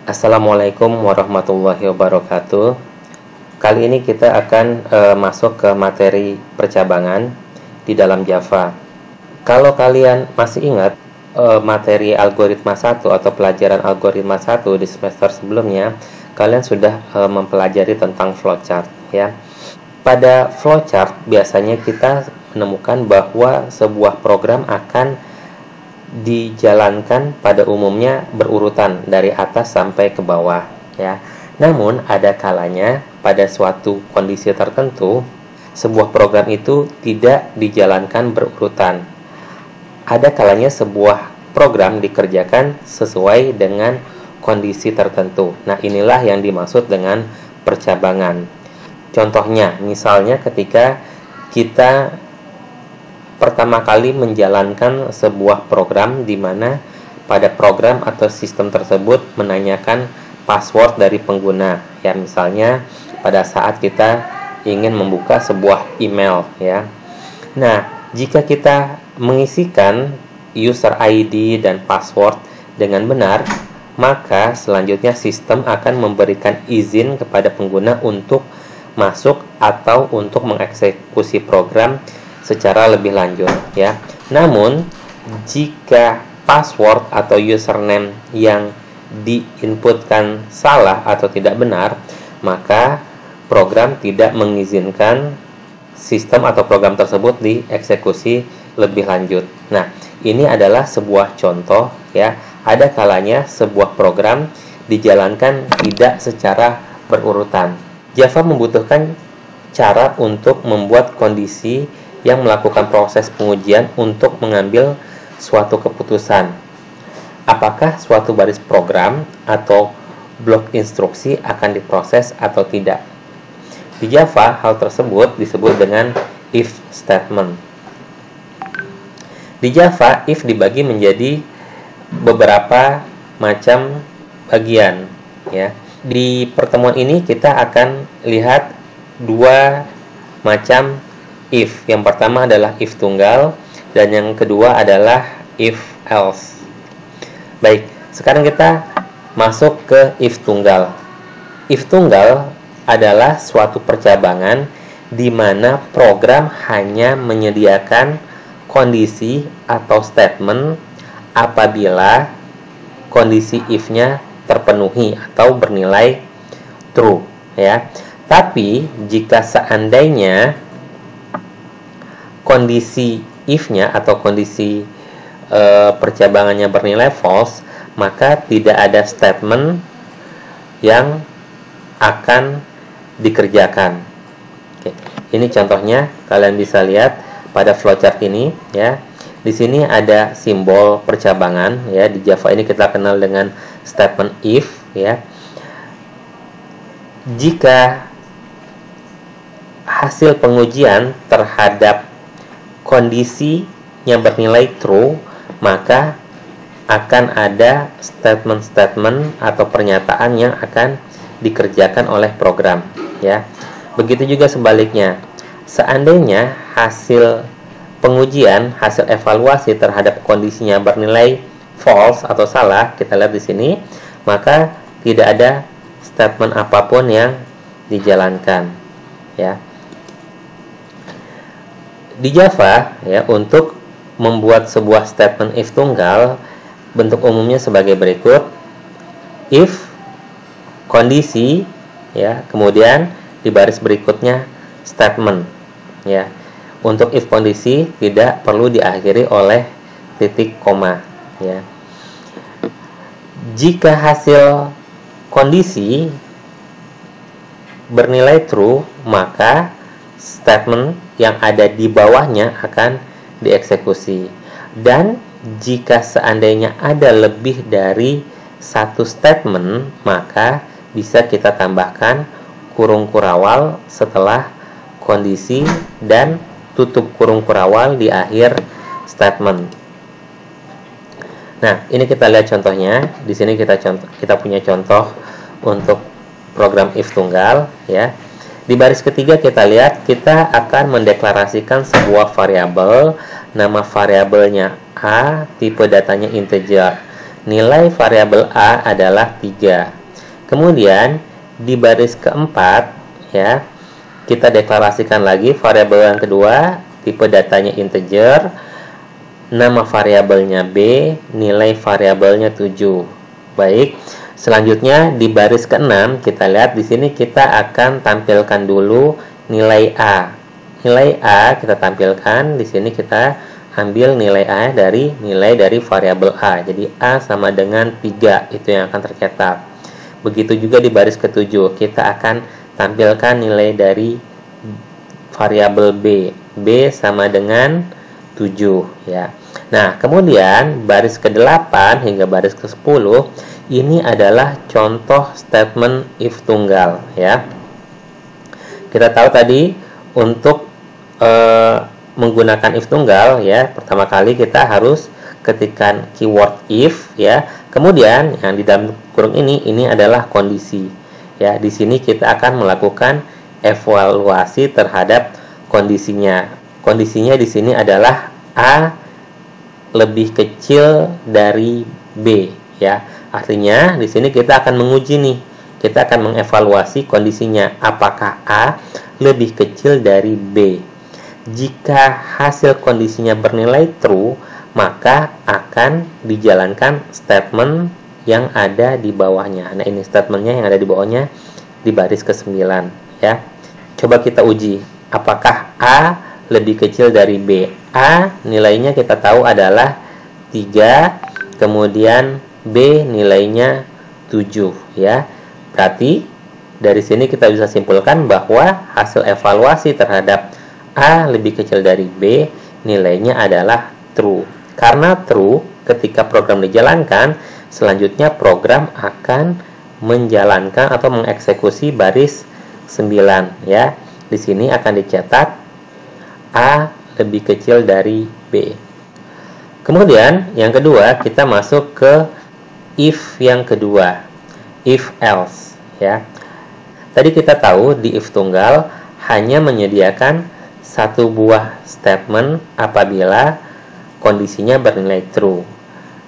Assalamualaikum warahmatullahi wabarakatuh. Kali ini kita akan masuk ke materi percabangan di dalam Java. Kalau kalian masih ingat materi algoritma 1 atau pelajaran algoritma 1 di semester sebelumnya, kalian sudah mempelajari tentang flowchart ya. Pada flowchart biasanya kita menemukan bahwa sebuah program akan dijalankan pada umumnya berurutan dari atas sampai ke bawah ya. Namun ada kalanya pada suatu kondisi tertentu sebuah program itu tidak dijalankan berurutan. Ada kalanya sebuah program dikerjakan sesuai dengan kondisi tertentu. Nah, inilah yang dimaksud dengan percabangan. Contohnya, misalnya ketika kita pertama kali menjalankan sebuah program di mana pada program atau sistem tersebut menanyakan password dari pengguna ya, misalnya pada saat kita ingin membuka sebuah email ya. Nah, jika kita mengisikan user ID dan password dengan benar, maka selanjutnya sistem akan memberikan izin kepada pengguna untuk masuk atau untuk mengeksekusi program secara lebih lanjut ya. Namun jika password atau username yang diinputkan salah atau tidak benar, maka program tidak mengizinkan sistem atau program tersebut dieksekusi lebih lanjut. Nah, ini adalah sebuah contoh ya. Ada kalanya sebuah program dijalankan tidak secara berurutan. Java membutuhkan cara untuk membuat kondisi yang melakukan proses pengujian untuk mengambil suatu keputusan. Apakah suatu baris program atau blok instruksi akan diproses atau tidak? Di Java, hal tersebut disebut dengan if statement. Di Java, if dibagi menjadi beberapa macam bagian. Ya. Di pertemuan ini kita akan lihat dua macam if. Yang pertama adalah if tunggal dan yang kedua adalah if else. Baik, sekarang kita masuk ke if tunggal. If tunggal adalah suatu percabangan di mana program hanya menyediakan kondisi atau statement apabila kondisi if-nya terpenuhi atau bernilai true ya. Tapi jika seandainya kondisi if-nya atau kondisi percabangannya bernilai false, maka tidak ada statement yang akan dikerjakan. Oke, ini contohnya kalian bisa lihat pada flowchart ini ya. Di sini ada simbol percabangan ya. Di Java ini kita kenal dengan statement if ya. Jika hasil pengujian terhadap kondisinya bernilai true, maka akan ada statement-statement atau pernyataan yang akan dikerjakan oleh program ya. Begitu juga sebaliknya. Seandainya hasil pengujian, hasil evaluasi terhadap kondisinya bernilai false atau salah, kita lihat di sini, maka tidak ada statement apapun yang dijalankan ya. Di Java ya, untuk membuat sebuah statement if tunggal bentuk umumnya sebagai berikut. If kondisi ya, kemudian di baris berikutnya statement ya. Untuk if kondisi tidak perlu diakhiri oleh titik koma ya. Jika hasil kondisi bernilai true, maka statement yang ada di bawahnya akan dieksekusi. Dan jika seandainya ada lebih dari satu statement, maka bisa kita tambahkan kurung kurawal setelah kondisi dan tutup kurung kurawal di akhir statement. Nah, ini kita lihat contohnya. Di sini kita punya contoh untuk program if tunggal ya. Di baris ketiga kita lihat kita akan mendeklarasikan sebuah variabel, nama variabelnya A, tipe datanya integer. nilai variabel A adalah 3. Kemudian di baris keempat ya, kita deklarasikan lagi variabel yang kedua, tipe datanya integer, nama variabelnya B, nilai variabelnya 7. Baik, selanjutnya di baris ke-6 kita lihat di sini kita akan tampilkan dulu nilai A. Nilai A kita tampilkan di sini, kita ambil nilai A dari variabel A. Jadi A sama dengan 3, itu yang akan tercetak. Begitu juga di baris ke-7 kita akan tampilkan nilai dari variabel B. B sama dengan 7 ya. Nah, kemudian baris ke-8 hingga baris ke-10 ini adalah contoh statement if tunggal ya. Kita tahu tadi untuk menggunakan if tunggal ya, pertama kali kita harus ketikkan keyword if ya. Kemudian yang di dalam kurung ini adalah kondisi ya. Di sini kita akan melakukan evaluasi terhadap kondisinya. Kondisinya di sini adalah A lebih kecil dari B ya. Artinya di sini kita akan menguji nih. Kita akan mengevaluasi kondisinya, apakah A lebih kecil dari B. Jika hasil kondisinya bernilai true, maka akan dijalankan statement yang ada di bawahnya. Nah, ini statementnya yang ada di bawahnya di baris ke-9 ya. Coba kita uji, apakah A lebih kecil dari B. A nilainya kita tahu adalah 3, kemudian B nilainya 7 ya. Berarti dari sini kita bisa simpulkan bahwa hasil evaluasi terhadap A lebih kecil dari B nilainya adalah true. Karena true, ketika program dijalankan, selanjutnya program akan menjalankan atau mengeksekusi baris 9 ya. Di sini akan dicetak A lebih kecil dari B. Kemudian yang kedua, kita masuk ke if yang kedua, if else ya. Tadi kita tahu di if tunggal hanya menyediakan satu buah statement apabila kondisinya bernilai true.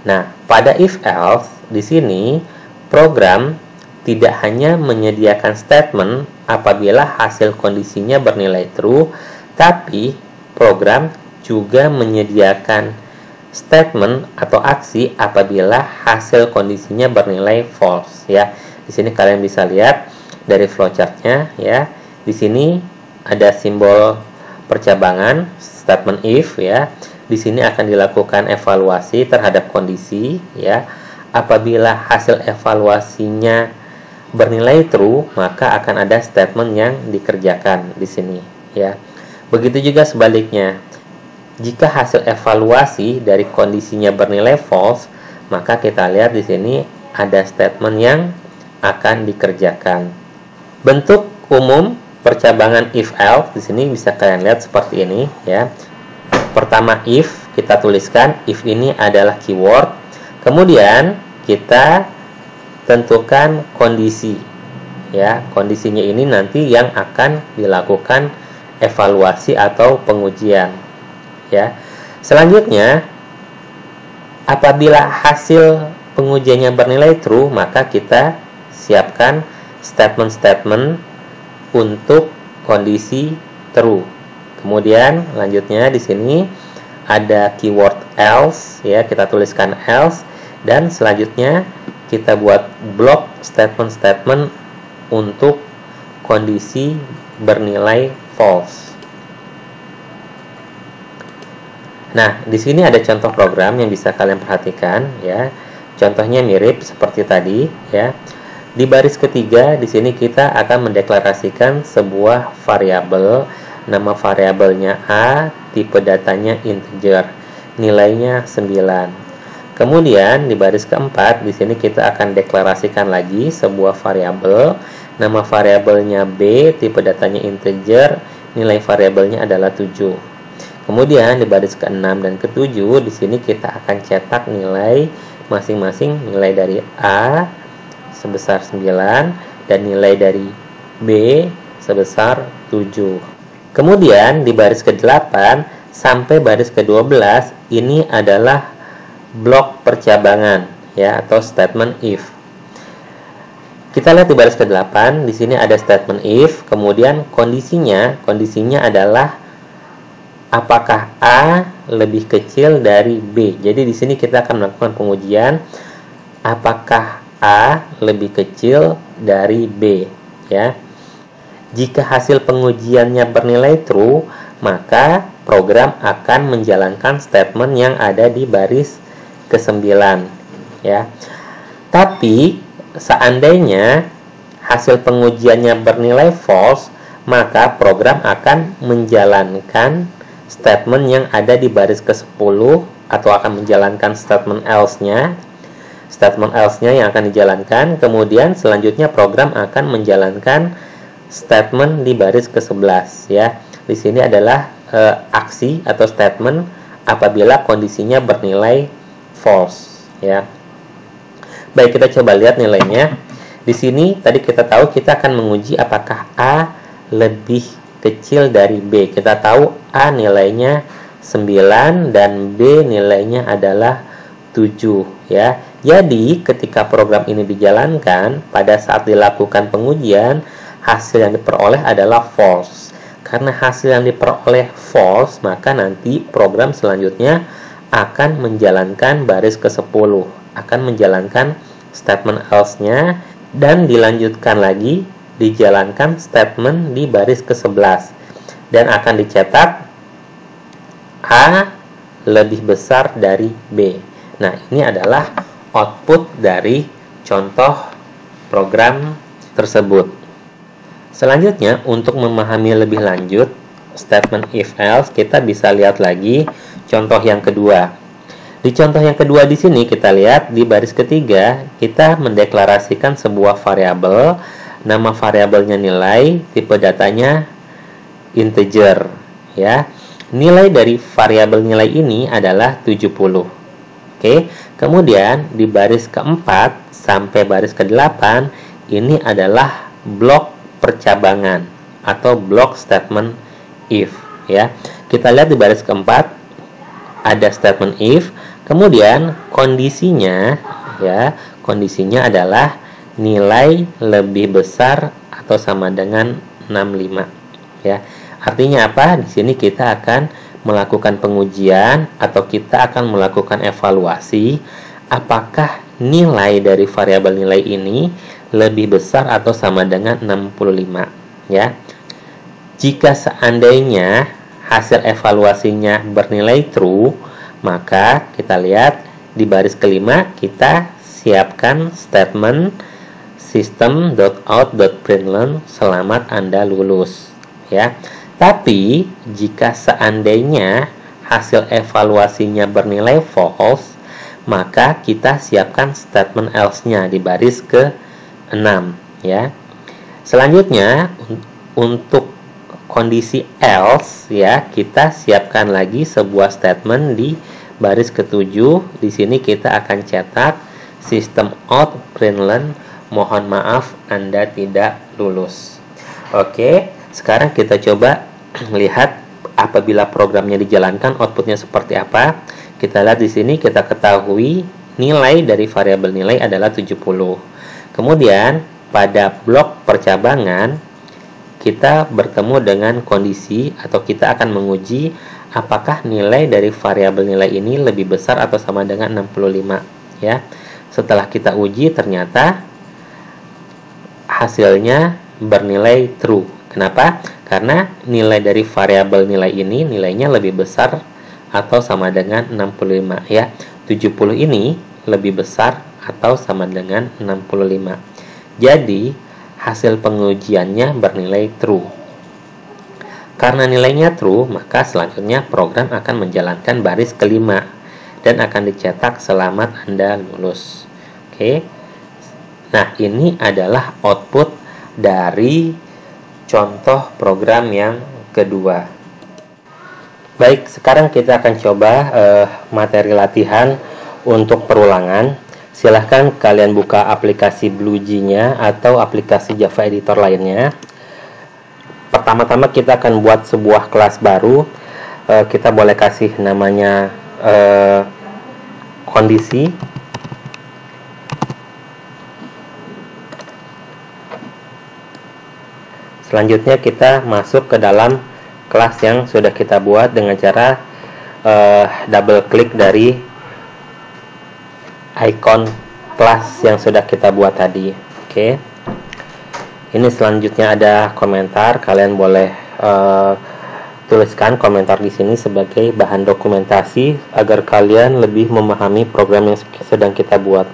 Nah, pada if else di sini program tidak hanya menyediakan statement apabila hasil kondisinya bernilai true, tapi program juga menyediakan statement atau aksi apabila hasil kondisinya bernilai false ya. Di sini kalian bisa lihat dari flowchartnya ya. Di sini ada simbol percabangan statement if ya. Di sini akan dilakukan evaluasi terhadap kondisi ya. Apabila hasil evaluasinya bernilai true, maka akan ada statement yang dikerjakan di sini ya. Begitu juga sebaliknya. Jika hasil evaluasi dari kondisinya bernilai false, maka kita lihat di sini ada statement yang akan dikerjakan. Bentuk umum percabangan if else di sini bisa kalian lihat seperti ini ya. Pertama if, kita tuliskan if ini adalah keyword. Kemudian kita tentukan kondisi ya. Kondisinya ini nanti yang akan dilakukan evaluasi atau pengujian ya. Selanjutnya apabila hasil pengujiannya bernilai true, maka kita siapkan statement-statement untuk kondisi true. Kemudian lanjutnya di sini ada keyword else ya, kita tuliskan else, dan selanjutnya kita buat blok statement-statement untuk kondisi bernilai false. Nah, di sini ada contoh program yang bisa kalian perhatikan ya. Contohnya mirip seperti tadi ya. Di baris ketiga di sini kita akan mendeklarasikan sebuah variabel, nama variabelnya A, tipe datanya integer, nilainya 9. Kemudian di baris keempat di sini kita akan deklarasikan lagi sebuah variabel, nama variabelnya B, tipe datanya integer, nilai variabelnya adalah 7. Kemudian di baris ke-6 dan ke-7 di sini kita akan cetak nilai masing-masing, nilai dari A sebesar 9 dan nilai dari B sebesar 7. Kemudian di baris ke-8 sampai baris ke-12 ini adalah blok percabangan ya, atau statement if. Kita lihat di baris ke-8, di sini ada statement if, kemudian kondisinya adalah apakah A lebih kecil dari B. Jadi di sini kita akan melakukan pengujian apakah A lebih kecil dari B, ya. Jika hasil pengujiannya bernilai true, maka program akan menjalankan statement yang ada di baris ke-9, ya. Tapi seandainya hasil pengujiannya bernilai false, maka program akan menjalankan statement yang ada di baris ke-10 atau akan menjalankan statement else-nya. Statement else-nya yang akan dijalankan, kemudian selanjutnya program akan menjalankan statement di baris ke-11, ya. Di sini adalah aksi atau statement apabila kondisinya bernilai false, ya. Baik, kita coba lihat nilainya. Di sini tadi kita tahu kita akan menguji apakah A lebih kecil dari B. Kita tahu A nilainya 9 dan B nilainya adalah 7, ya. Jadi ketika program ini dijalankan, pada saat dilakukan pengujian, hasil yang diperoleh adalah false. Karena hasil yang diperoleh false, maka nanti program selanjutnya akan menjalankan baris ke-10, akan menjalankan statement else-nya, dan dilanjutkan lagi dijalankan statement di baris ke-11, dan akan dicetak A lebih besar dari B. Nah, ini adalah output dari contoh program tersebut. Selanjutnya, untuk memahami lebih lanjut statement if else, kita bisa lihat lagi contoh yang kedua. Di contoh yang kedua di sini kita lihat di baris ketiga, kita mendeklarasikan sebuah variabel, nama variabelnya nilai, tipe datanya integer, ya. Nilai dari variabel nilai ini adalah 70. Oke, kemudian di baris keempat sampai baris ke-8 ini adalah blok percabangan atau blok statement if, ya. Kita lihat di baris keempat ada statement if, kemudian kondisinya, ya, kondisinya adalah nilai lebih besar atau sama dengan 65, ya. Artinya apa? Di sini kita akan melakukan pengujian atau kita akan melakukan evaluasi apakah nilai dari variabel nilai ini lebih besar atau sama dengan 65, ya. Jika seandainya hasil evaluasinya bernilai true, maka kita lihat di baris kelima kita siapkan statement system.out.println selamat Anda lulus, ya. Tapi jika seandainya hasil evaluasinya bernilai false, maka kita siapkan statement else-nya di baris ke-6, ya. Selanjutnya untuk kondisi else, ya, kita siapkan lagi sebuah statement di baris ke-7. Di sini kita akan cetak system out println mohon maaf Anda tidak lulus. Oke, sekarang kita coba lihat apabila programnya dijalankan outputnya seperti apa. Kita lihat di sini, kita ketahui nilai dari variabel nilai adalah 70. Kemudian pada blok percabangan kita bertemu dengan kondisi atau kita akan menguji apakah nilai dari variabel nilai ini lebih besar atau sama dengan 65, ya. Setelah kita uji ternyata hasilnya bernilai true. Kenapa? Karena nilai dari variabel nilai ini nilainya lebih besar atau sama dengan 65, ya. 70 ini lebih besar atau sama dengan 65. Jadi hasil pengujiannya bernilai true. Karena nilainya true, maka selanjutnya program akan menjalankan baris kelima dan akan dicetak selamat Anda lulus. Oke. Nah, ini adalah output dari contoh program yang kedua. Baik, sekarang kita akan coba materi latihan untuk perulangan. Silahkan kalian buka aplikasi BlueJ-nya atau aplikasi Java Editor lainnya. Pertama-tama kita akan buat sebuah kelas baru. Kita boleh kasih namanya kondisi. Selanjutnya kita masuk ke dalam kelas yang sudah kita buat dengan cara double klik dari icon kelas yang sudah kita buat tadi. Oke. Ini selanjutnya ada komentar, kalian boleh tuliskan komentar di sini sebagai bahan dokumentasi agar kalian lebih memahami program yang sedang kita buat.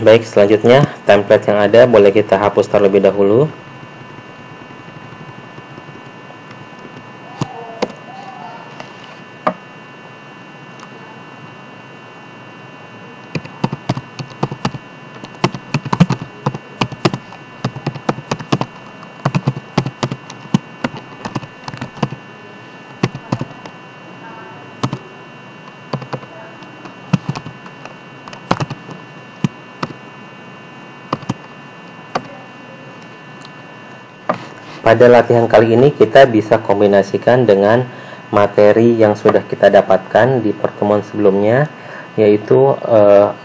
Baik, selanjutnya template yang ada boleh kita hapus terlebih dahulu. Pada latihan kali ini kita bisa kombinasikan dengan materi yang sudah kita dapatkan di pertemuan sebelumnya, yaitu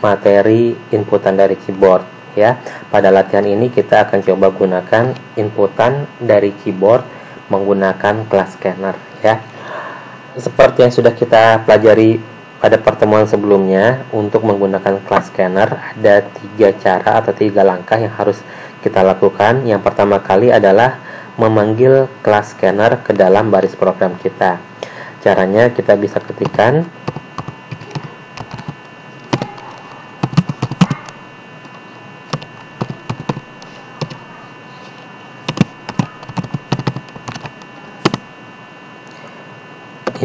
materi inputan dari keyboard ya. Pada latihan ini kita akan coba gunakan inputan dari keyboard menggunakan class scanner ya. Seperti yang sudah kita pelajari pada pertemuan sebelumnya, untuk menggunakan class scanner ada 3 cara atau 3 langkah yang harus kita lakukan. Yang pertama kali adalah memanggil class scanner ke dalam baris program kita. Caranya kita bisa ketikkan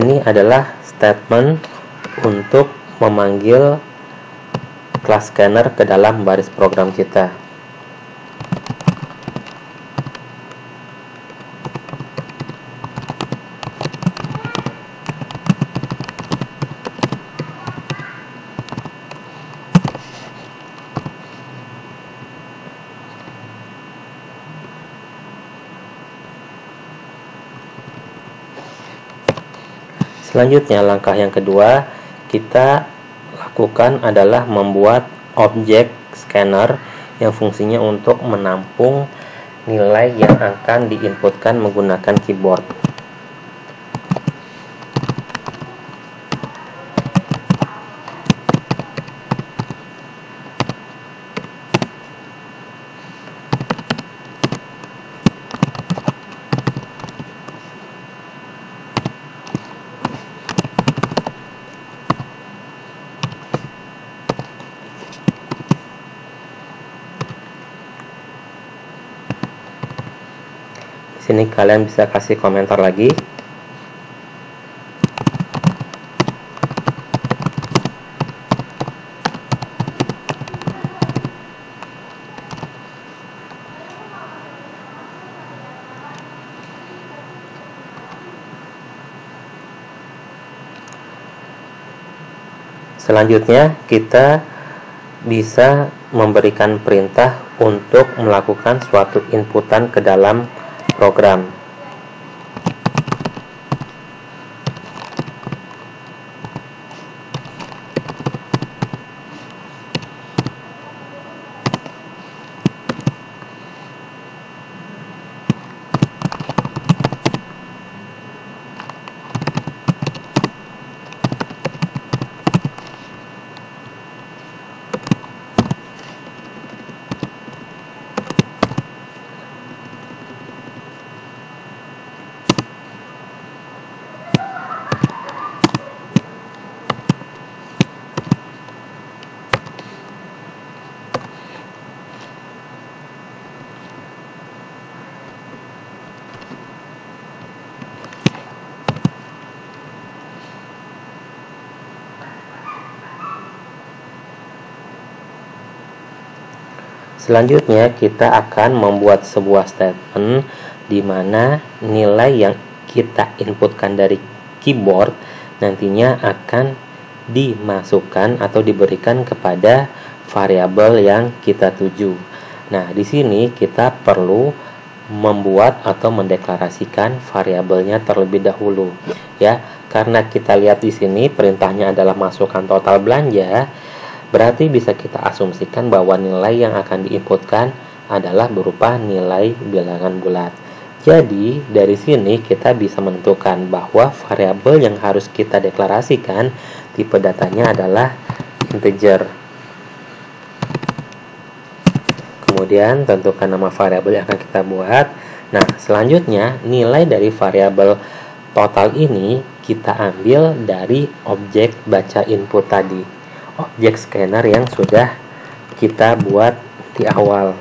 ini adalah statement untuk memanggil class scanner ke dalam baris program kita. Selanjutnya, langkah yang kedua kita lakukan adalah membuat objek scanner yang fungsinya untuk menampung nilai yang akan diinputkan menggunakan keyboard. Sini kalian bisa kasih komentar lagi. Selanjutnya kita bisa memberikan perintah untuk melakukan suatu inputan ke dalam program. Selanjutnya kita akan membuat sebuah statement di mana nilai yang kita inputkan dari keyboard nantinya akan dimasukkan atau diberikan kepada variabel yang kita tuju. Nah, di sini kita perlu membuat atau mendeklarasikan variabelnya terlebih dahulu, ya. Karena kita lihat di sini perintahnya adalah masukkan total belanja, berarti bisa kita asumsikan bahwa nilai yang akan diinputkan adalah berupa nilai bilangan bulat. Jadi, dari sini kita bisa menentukan bahwa variabel yang harus kita deklarasikan tipe datanya adalah integer. Kemudian, tentukan nama variabel yang akan kita buat. Nah, selanjutnya nilai dari variabel total ini kita ambil dari objek baca input tadi, objek scanner yang sudah kita buat di awal.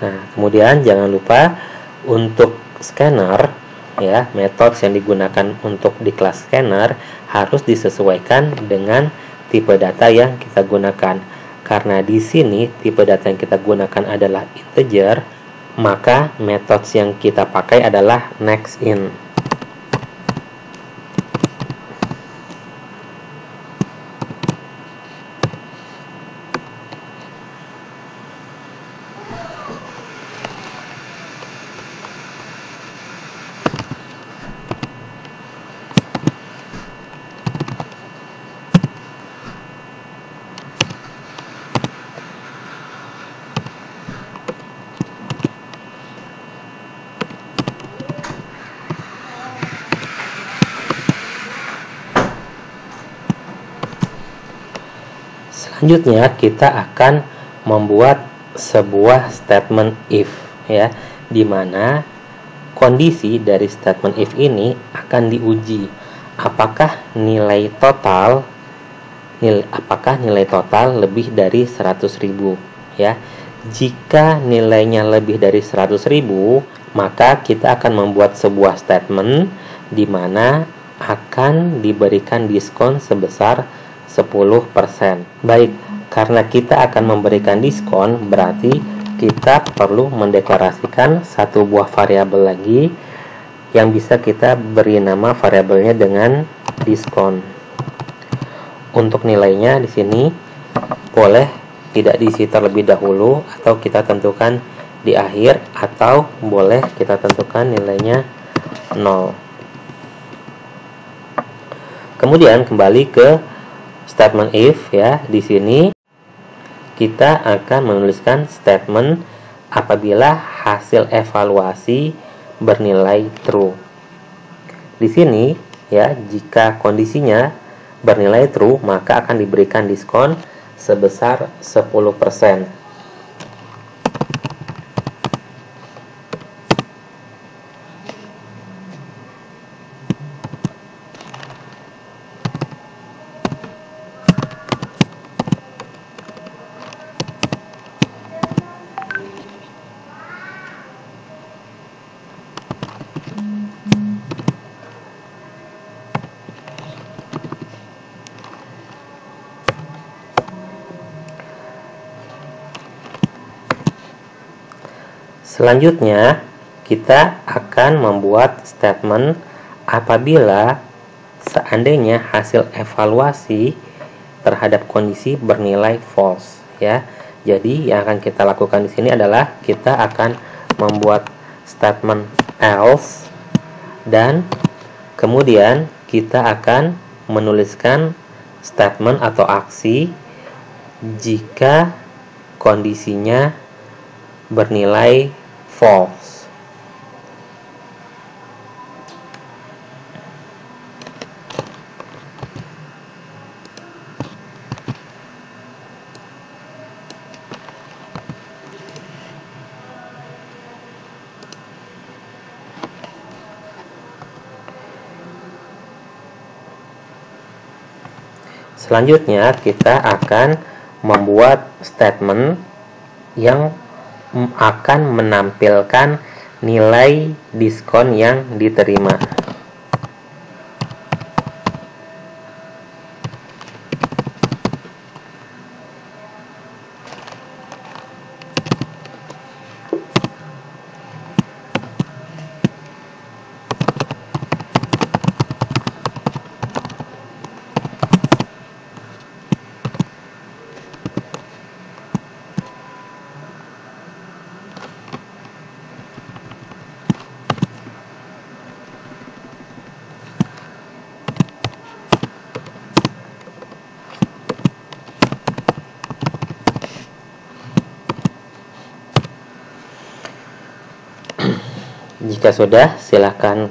Nah, kemudian jangan lupa untuk scanner, ya, metode yang digunakan untuk di kelas scanner harus disesuaikan dengan tipe data yang kita gunakan. Karena di sini tipe data yang kita gunakan adalah integer, maka metode yang kita pakai adalah next in. Selanjutnya kita akan membuat sebuah statement if, ya, di mana kondisi dari statement if ini akan diuji apakah nilai total lebih dari 100.000, ya. Jika nilainya lebih dari 100.000, maka kita akan membuat sebuah statement di mana akan diberikan diskon sebesar 10%. Baik, karena kita akan memberikan diskon, berarti kita perlu mendeklarasikan satu buah variabel lagi yang bisa kita beri nama variabelnya dengan diskon. Untuk nilainya di sini boleh tidak diisi terlebih dahulu atau kita tentukan di akhir, atau boleh kita tentukan nilainya 0. Kemudian kembali ke statement if, ya. Di sini kita akan menuliskan statement apabila hasil evaluasi bernilai true. Di sini, ya, jika kondisinya bernilai true, maka akan diberikan diskon sebesar 10%. Selanjutnya, kita akan membuat statement apabila seandainya hasil evaluasi terhadap kondisi bernilai false, ya. Jadi, yang akan kita lakukan di sini adalah kita akan membuat statement else, dan kemudian kita akan menuliskan statement atau aksi jika kondisinya bernilai false. Selanjutnya kita akan membuat statement yang akan menampilkan nilai diskon yang diterima. Jika sudah, silahkan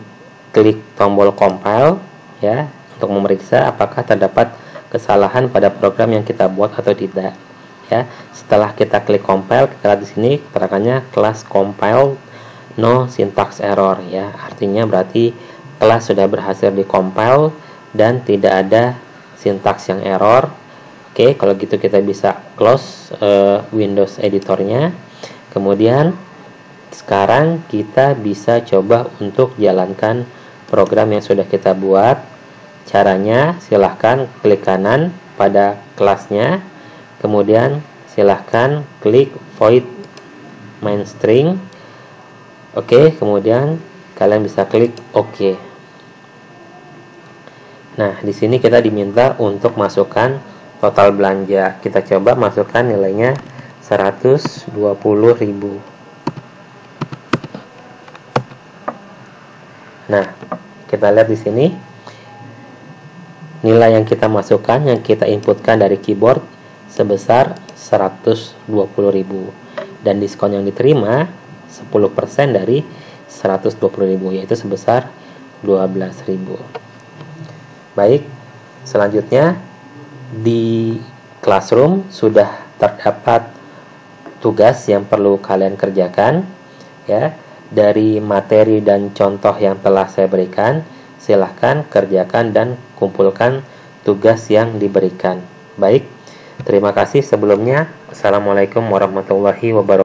klik tombol compile ya untuk memeriksa apakah terdapat kesalahan pada program yang kita buat atau tidak. Ya, setelah kita klik compile, kita lihat di sini keterangannya kelas compile no syntax error ya. Artinya berarti kelas sudah berhasil di-compile dan tidak ada sintaks yang error. Oke, kalau gitu kita bisa close Windows editornya. Kemudian sekarang kita bisa coba untuk jalankan program yang sudah kita buat. Caranya silahkan klik kanan pada kelasnya, kemudian silahkan klik void main string. Oke, kemudian kalian bisa klik OK. Nah, di sini kita diminta untuk masukkan total belanja. Kita coba masukkan nilainya 120.000. Nah, kita lihat di sini nilai yang kita masukkan, yang kita inputkan dari keyboard sebesar 120.000 dan diskon yang diterima 10% dari 120.000, yaitu sebesar 12.000. Baik, selanjutnya di Classroom sudah terdapat tugas yang perlu kalian kerjakan ya. Dari materi dan contoh yang telah saya berikan, silahkan kerjakan dan kumpulkan tugas yang diberikan. Baik, terima kasih sebelumnya. Assalamualaikum warahmatullahi wabarakatuh.